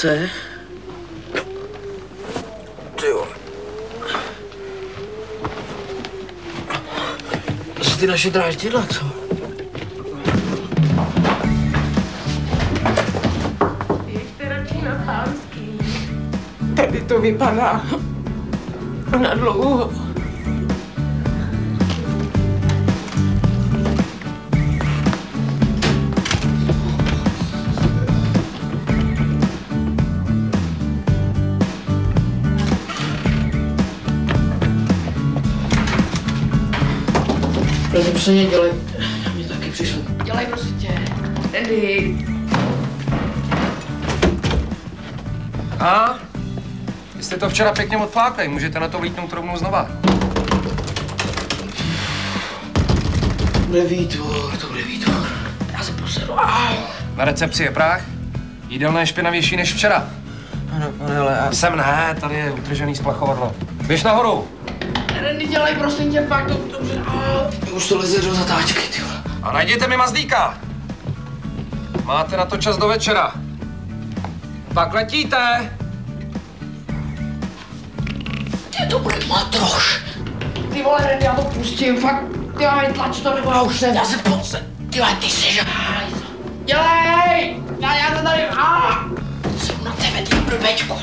chce. Ty jo. To jsou ty naše dráždidla, co? Jeďte radši na Pánský. Tady to vypadá na dlouho. Prosím, se dělej. Mě taky přišlo. Dělej, prosím tě. Andy. A? Vy jste to včera pěkně odflákli, můžete na to vlítnout rovnou znova. To bude výtvor. Já se posedu. Na recepci je prach. Jídelné je špinavější než včera. Pane, ale já... Sem ne, tady je utržený splachovadlo. Běž nahoru. Andy, dělej, prosím tě, fakt to dobře. Už to leze do zatáčky, ty vole. A najděte mi mazdíka. Máte na to čas do večera. Tak letíte. Ty to bude matroš. Ty vole, Andy, já to pustím, fakt. Ty vole, tlač to, nebo já už jsem. Já se pose. Ty vole, ty jsi Dělej! Já to tady... Jsem na tebe, ty blbečku.